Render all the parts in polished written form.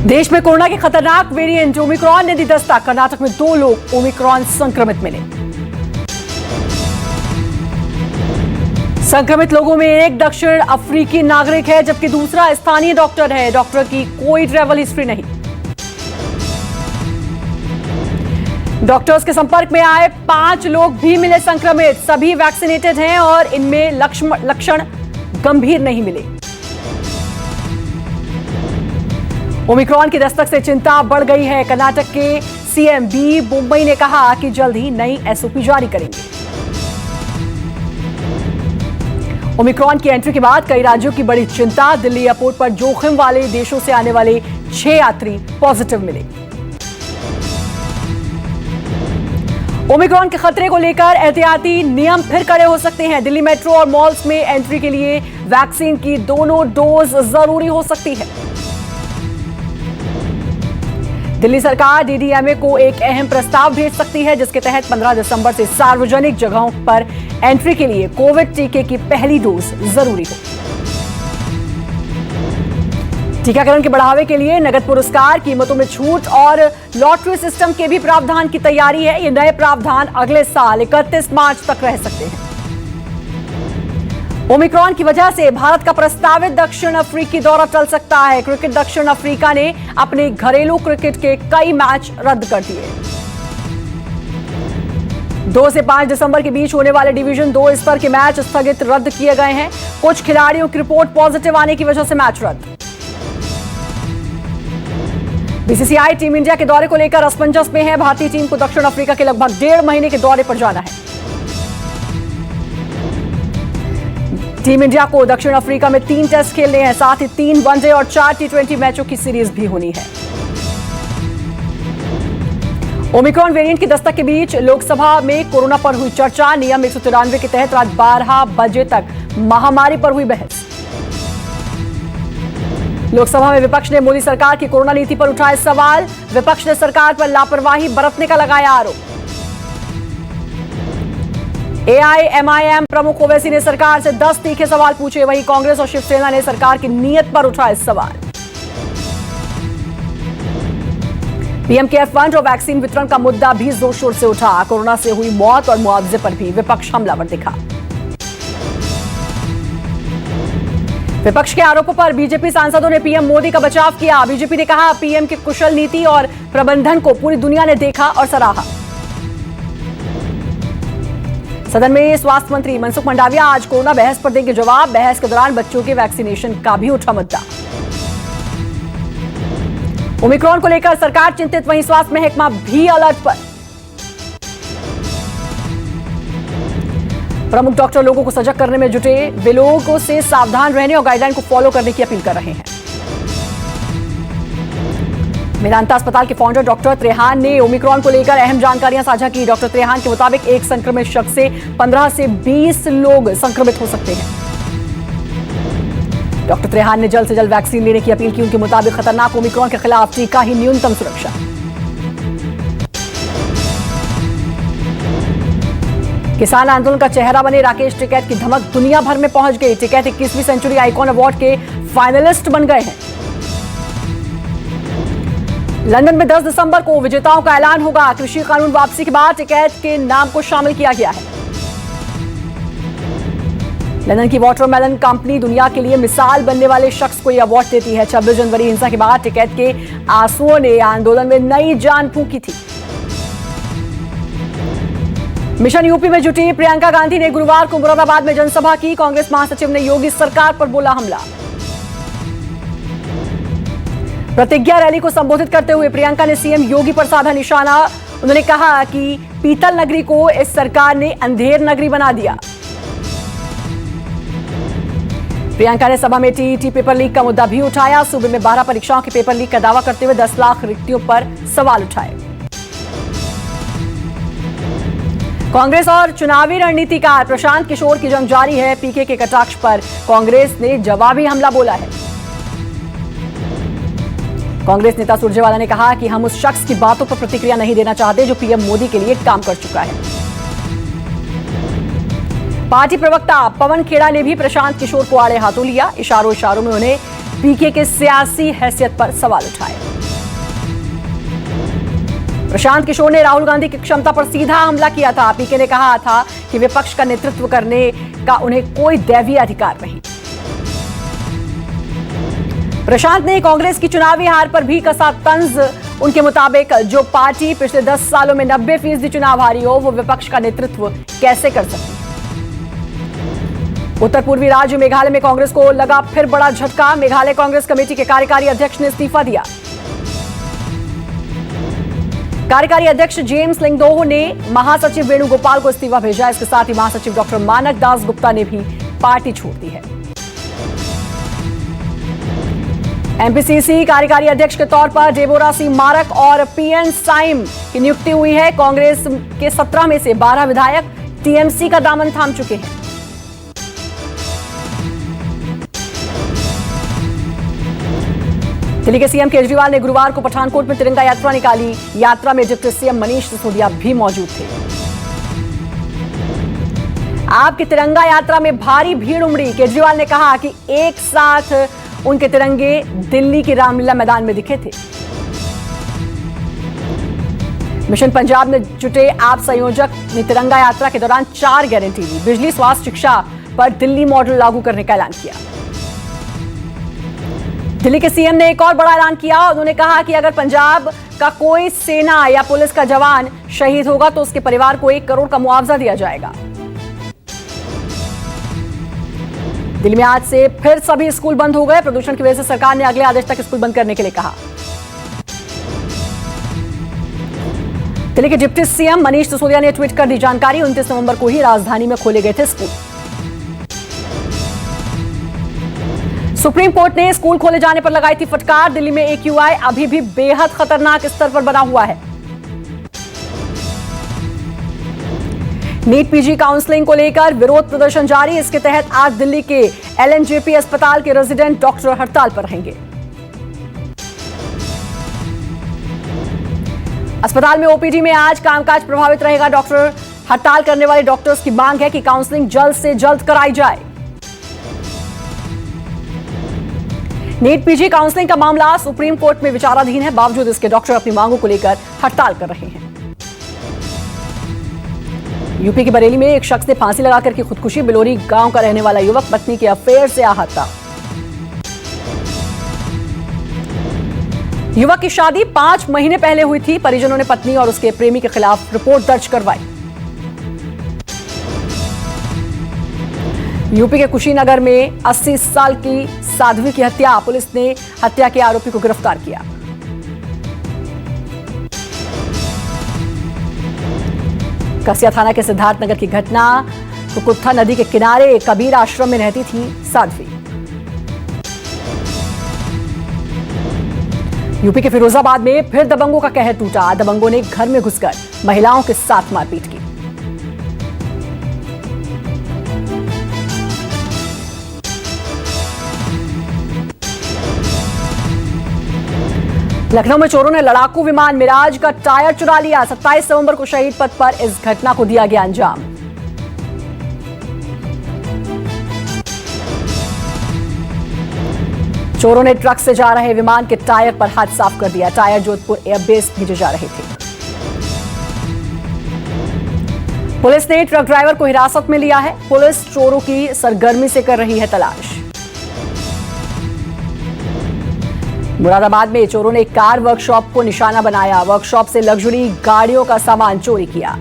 देश में कोरोना के खतरनाक वेरिएंट ओमिक्रॉन ने दी दस्तक। कर्नाटक में 2 लोग ओमिक्रॉन संक्रमित मिले। संक्रमित लोगों में एक दक्षिण अफ्रीकी नागरिक है, जबकि दूसरा स्थानीय डॉक्टर है। डॉक्टर की कोई ट्रैवल हिस्ट्री नहीं। डॉक्टर्स के संपर्क में आए 5 लोग भी मिले संक्रमित। सभी वैक्सीनेटेड हैं और इनमें लक्षण गंभीर नहीं मिले। ओमिक्रॉन की दस्तक से चिंता बढ़ गई है। कर्नाटक के सीएम बी मुंबई ने कहा कि जल्द ही नई एसओपी जारी करेंगे। ओमिक्रॉन की एंट्री के बाद कई राज्यों की बड़ी चिंता। दिल्ली एयरपोर्ट पर जोखिम वाले देशों से आने वाले 6 यात्री पॉजिटिव मिले। ओमिक्रॉन के खतरे को लेकर एहतियाती नियम फिर कड़े हो सकते हैं। दिल्ली मेट्रो और मॉल्स में एंट्री के लिए वैक्सीन की दोनों डोज जरूरी हो सकती है। दिल्ली सरकार डीडीएमए को एक अहम प्रस्ताव भेज सकती है, जिसके तहत 15 दिसंबर से सार्वजनिक जगहों पर एंट्री के लिए कोविड टीके की पहली डोज जरूरी हो। टीकाकरण के बढ़ावे के लिए नगद पुरस्कार, कीमतों में छूट और लॉटरी सिस्टम के भी प्रावधान की तैयारी है। ये नए प्रावधान अगले साल 31 मार्च तक रह सकते हैं। ओमिक्रॉन की वजह से भारत का प्रस्तावित दक्षिण अफ्रीकी दौरा टल सकता है। क्रिकेट दक्षिण अफ्रीका ने अपने घरेलू क्रिकेट के कई मैच रद्द कर दिए। 2 से 5 दिसंबर के बीच होने वाले डिवीजन 2 स्तर के मैच स्थगित रद्द किए गए हैं। कुछ खिलाड़ियों की रिपोर्ट पॉजिटिव आने की वजह से मैच रद्द। बीसीसीआई टीम इंडिया के दौरे को लेकर असमंजस में है। भारतीय टीम को दक्षिण अफ्रीका के लगभग 1.5 महीने के दौरे पर जाना है। टीम इंडिया को दक्षिण अफ्रीका में 3 टेस्ट खेलने हैं, साथ ही 3 वनडे और 4 टी20 मैचों की सीरीज भी होनी है। ओमिक्रॉन वेरिएंट की दस्तक के बीच लोकसभा में कोरोना पर हुई चर्चा। नियम 193 के तहत रात 12 बजे तक महामारी पर हुई बहस। लोकसभा में विपक्ष ने मोदी सरकार की कोरोना नीति पर उठाए सवाल। विपक्ष ने सरकार पर लापरवाही बरतने का लगाया आरोप। एआईएमआईएम प्रमुख ओवैसी ने सरकार से 10 तीखे सवाल पूछे। वहीं कांग्रेस और शिवसेना ने सरकार की नीयत पर उठाए सवाल। पीएम केयर फंड और वैक्सीन वितरण का मुद्दा भी जोर शोर से उठा। कोरोना से हुई मौत और मुआवजे पर भी विपक्ष हमलावर दिखा। विपक्ष के आरोपों पर बीजेपी सांसदों ने पीएम मोदी का बचाव किया। बीजेपी ने कहा, पीएम की कुशल नीति और प्रबंधन को पूरी दुनिया ने देखा और सराहा। सदन में स्वास्थ्य मंत्री मनसुख मंडाविया आज कोरोना बहस पर देंगे जवाब। बहस के दौरान बच्चों के वैक्सीनेशन का भी उठा मुद्दा। ओमिक्रॉन को लेकर सरकार चिंतित, वहीं स्वास्थ्य महकमा भी अलर्ट पर। प्रमुख डॉक्टर लोगों को सजग करने में जुटे। वे लोगों से सावधान रहने और गाइडलाइन को फॉलो करने की अपील कर रहे हैं। मेदांता अस्पताल के फाउंडर डॉक्टर त्रेहान ने ओमिक्रॉन को लेकर अहम जानकारियां साझा की। डॉक्टर त्रेहान के मुताबिक एक संक्रमित शख्स से 15 से 20 लोग संक्रमित हो सकते हैं। डॉक्टर त्रेहान ने जल्द से जल्द वैक्सीन लेने की अपील की। उनके मुताबिक खतरनाक ओमिक्रॉन के खिलाफ टीका ही न्यूनतम सुरक्षा। किसान आंदोलन का चेहरा बने राकेश टिकैत की धमक दुनिया भर में पहुंच गई। टिकैत 21वीं सेंचुरी आइकॉन अवार्ड के फाइनलिस्ट बन गए हैं। लंदन में 10 दिसंबर को विजेताओं का ऐलान होगा। कृषि कानून वापसी के बाद टिकैत के नाम को शामिल किया गया है। लंदन की वाटरमेलन कंपनी दुनिया के लिए मिसाल बनने वाले शख्स को यह अवार्ड देती है। 26 जनवरी हिंसा के बाद टिकैत के आंसुओं ने आंदोलन में नई जान फूंकी थी। मिशन यूपी में जुटी प्रियंका गांधी ने गुरुवार को मुरादाबाद में जनसभा की। कांग्रेस महासचिव ने योगी सरकार पर बोला हमला। प्रतिज्ञा रैली को संबोधित करते हुए प्रियंका ने सीएम योगी पर साधा निशाना। उन्होंने कहा कि पीतल नगरी को इस सरकार ने अंधेर नगरी बना दिया। प्रियंका ने सभा में टीईटी पेपर लीक का मुद्दा भी उठाया। सूबे में 12 परीक्षाओं के पेपर लीक का दावा करते हुए 10 लाख रिक्तियों पर सवाल उठाए। कांग्रेस और चुनावी रणनीतिकार प्रशांत किशोर की जंग जारी है। पीके के कटाक्ष पर कांग्रेस ने जवाबी हमला बोला है। कांग्रेस नेता सुरजेवाला ने कहा कि हम उस शख्स की बातों पर प्रतिक्रिया नहीं देना चाहते जो पीएम मोदी के लिए काम कर चुका है। पार्टी प्रवक्ता पवन खेड़ा ने भी प्रशांत किशोर को आड़े हाथों लिया। इशारों में उन्हें पीके के सियासी हैसियत पर सवाल उठाए। प्रशांत किशोर ने राहुल गांधी की क्षमता पर सीधा हमला किया था। पीके ने कहा था कि विपक्ष का नेतृत्व करने का उन्हें कोई दैवीय अधिकार नहीं। प्रशांत ने कांग्रेस की चुनावी हार पर भी कसा तंज। उनके मुताबिक जो पार्टी पिछले 10 सालों में 90% चुनाव हारी हो, वो विपक्ष का नेतृत्व कैसे कर सकती है। उत्तर पूर्वी राज्य मेघालय में कांग्रेस को लगा फिर बड़ा झटका। मेघालय कांग्रेस कमेटी के कार्यकारी अध्यक्ष ने इस्तीफा दिया। कार्यकारी अध्यक्ष जेम्स लिंगदोह ने महासचिव वेणुगोपाल को इस्तीफा भेजा। इसके साथ ही महासचिव डॉक्टर मानक दास गुप्ता ने भी पार्टी छोड़ दी है। एमपीसीसी कार्यकारी अध्यक्ष के तौर पर डेबोरा सी मारक और पीएन साइम की नियुक्ति हुई है। कांग्रेस के 17 में से 12 विधायक टीएमसी का दामन थाम चुके हैं। दिल्ली के सीएम केजरीवाल ने गुरुवार को पठानकोट में तिरंगा यात्रा निकाली। यात्रा में डिप्टी सीएम मनीष सिसोदिया भी मौजूद थे। आपकी तिरंगा यात्रा में भारी भीड़ उमड़ी। केजरीवाल ने कहा कि एक साथ उनके तिरंगे दिल्ली की रामलीला मैदान में दिखे थे। मिशन पंजाब में जुटे आप संयोजक ने तिरंगा यात्रा के दौरान 4 गारंटी दी। बिजली, स्वास्थ्य, शिक्षा पर दिल्ली मॉडल लागू करने का ऐलान किया। दिल्ली के सीएम ने एक और बड़ा ऐलान किया। उन्होंने कहा कि अगर पंजाब का कोई सेना या पुलिस का जवान शहीद होगा तो उसके परिवार को 1 करोड़ का मुआवजा दिया जाएगा। दिल्ली में आज से फिर सभी स्कूल बंद हो गए। प्रदूषण की वजह से सरकार ने अगले आदेश तक स्कूल बंद करने के लिए कहा। दिल्ली के डिप्टी सीएम मनीष सिसोदिया ने ट्वीट कर दी जानकारी। 29 नवंबर को ही राजधानी में खोले गए थे स्कूल। सुप्रीम कोर्ट ने स्कूल खोले जाने पर लगाई थी फटकार। दिल्ली में AQI अभी भी बेहद खतरनाक स्तर पर बना हुआ है। नीट पीजी काउंसलिंग को लेकर विरोध प्रदर्शन जारी। इसके तहत आज दिल्ली के LNJP अस्पताल के रेजिडेंट डॉक्टर हड़ताल पर रहेंगे। अस्पताल में OPD में आज कामकाज प्रभावित रहेगा। डॉक्टर हड़ताल करने वाले डॉक्टर्स की मांग है कि काउंसलिंग जल्द से जल्द कराई जाए। नीट पीजी काउंसलिंग का मामला सुप्रीम कोर्ट में विचाराधीन है। बावजूद इसके डॉक्टर अपनी मांगों को लेकर हड़ताल कर रहे हैं। यूपी के बरेली में एक शख्स ने फांसी लगाकर की खुदकुशी। बिलोरी गांव का रहने वाला युवक पत्नी के अफेयर से आहत था। युवक की शादी 5 महीने पहले हुई थी। परिजनों ने पत्नी और उसके प्रेमी के खिलाफ रिपोर्ट दर्ज करवाई। यूपी के कुशीनगर में 80 साल की साध्वी की हत्या। पुलिस ने हत्या के आरोपी को गिरफ्तार किया। कसिया थाना के सिद्धार्थनगर की घटना। कुकुत्था नदी के किनारे कबीर आश्रम में रहती थी साध्वी। यूपी के फिरोजाबाद में फिर दबंगों का कहर टूटा। दबंगों ने घर में घुसकर महिलाओं के साथ मारपीट की। लखनऊ में चोरों ने लड़ाकू विमान मिराज का टायर चुरा लिया। 27 नवंबर को शहीद पथ पर इस घटना को दिया गया अंजाम। चोरों ने ट्रक से जा रहे विमान के टायर पर हाथ साफ कर दिया। टायर जोधपुर एयरबेस भेजे जा रहे थे। पुलिस ने ट्रक ड्राइवर को हिरासत में लिया है। पुलिस चोरों की सरगर्मी से कर रही है तलाश। मुरादाबाद में चोरों ने कार वर्कशॉप को निशाना बनाया। वर्कशॉप से लग्जरी गाड़ियों का सामान चोरी किया।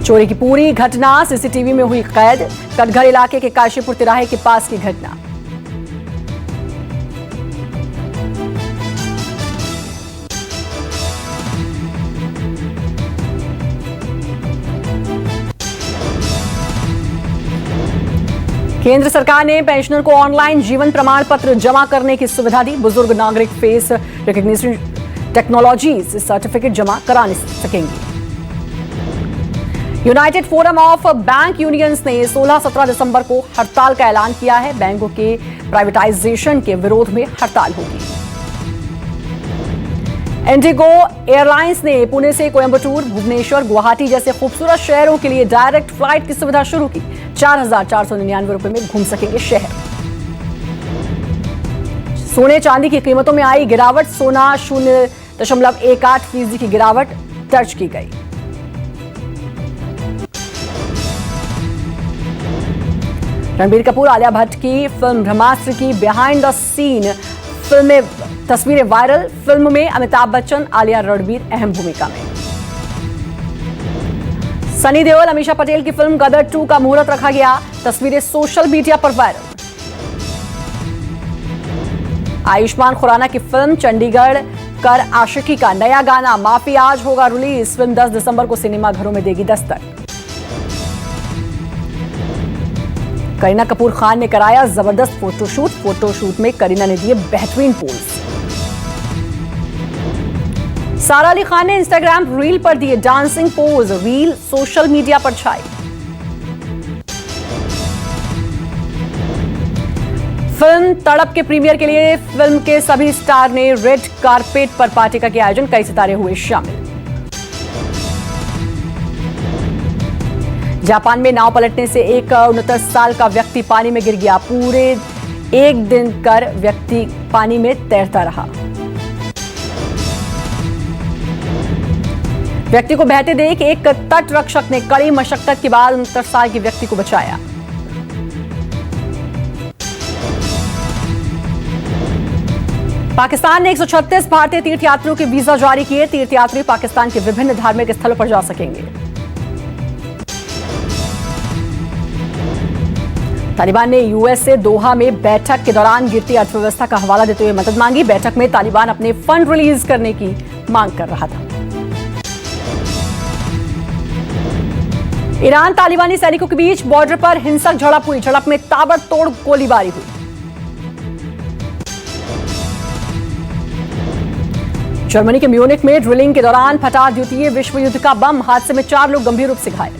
चोरी की पूरी घटना सीसीटीवी में हुई कैद। कटघर इलाके के काशीपुर तिराहे के पास की घटना। केंद्र सरकार ने पेंशनर को ऑनलाइन जीवन प्रमाण पत्र जमा करने की सुविधा दी। बुजुर्ग नागरिक फेस रिकॉग्निशन टेक्नोलॉजी से सर्टिफिकेट जमा करा सकेंगे। United forum of bank unions ने 16-17 दिसंबर को हड़ताल का ऐलान किया है। बैंकों के प्राइवेटाइजेशन के विरोध में हड़ताल होगी। इंडिगो एयरलाइंस ने पुणे से कोयंबटूर, भुवनेश्वर, गुवाहाटी जैसे खूबसूरत शहरों के लिए डायरेक्ट फ्लाइट की सुविधा शुरू की। 4,499 रुपए में घूम सकेंगे शहर। सोने चांदी की कीमतों में आई गिरावट, सोना 0.18% की गिरावट दर्ज की गई। रणबीर कपूर आलिया भट्ट की फिल्म ब्रह्मास्त्र की बिहाइंड द सीन फिल्म में तस्वीरें वायरल। फिल्म में अमिताभ बच्चन, आलिया, रणबीर अहम भूमिका में। सनी देओल, अमीषा पटेल की फिल्म गदर 2 का मुहूर्त रखा गया। तस्वीरें सोशल मीडिया पर वायरल। आयुष्मान खुराना की फिल्म चंडीगढ़ कर आशिकी का नया गाना माफी आज होगा रिलीज। फिल्म 10 दिसंबर को सिनेमाघरों में देगी दस्तक। करीना कपूर खान ने कराया जबरदस्त फोटोशूट में करीना ने दिए बेहतरीन पोज। सारा अली खान ने इंस्टाग्राम रील पर दिए dancing pose. Reel social media पर छाई। फिल्म तड़प के प्रीमियर के लिए फिल्म के सभी स्टार ने रेड कारपेट पर पार्टी का किया आयोजन। कई सितारे हुए शामिल। जापान में नाव पलटने से एक 69 साल का व्यक्ति पानी में गिर गया। पूरे एक दिन कर व्यक्ति पानी में तैरता रहा। व्यक्ति को बहते देख एक तट रक्षक ने कड़ी मशक्कत के बाद 69 साल के व्यक्ति को बचाया। पाकिस्तान ने 136 भारतीय तीर्थयात्रियों के वीजा जारी किए। तीर्थयात्री पाकिस्तान के विभिन्न धार्मिक स्थलों पर जा सकेंगे। तालिबान ने यूएस से दोहा में बैठक के दौरान गिरती अर्थव्यवस्था का हवाला देते हुए मदद मांगी। बैठक में तालिबान अपने फंड रिलीज करने की मांग कर रहा था। ईरान तालिबानी सैनिकों के बीच बॉर्डर पर हिंसक झड़प हुई। झड़प में ताबड़तोड़ गोलीबारी हुई। जर्मनी के म्यूनिख में ड्रिलिंग के दौरान फटा द्वितीय विश्व युद्ध का बम। हादसे में 4 लोग गंभीर रूप से घायल।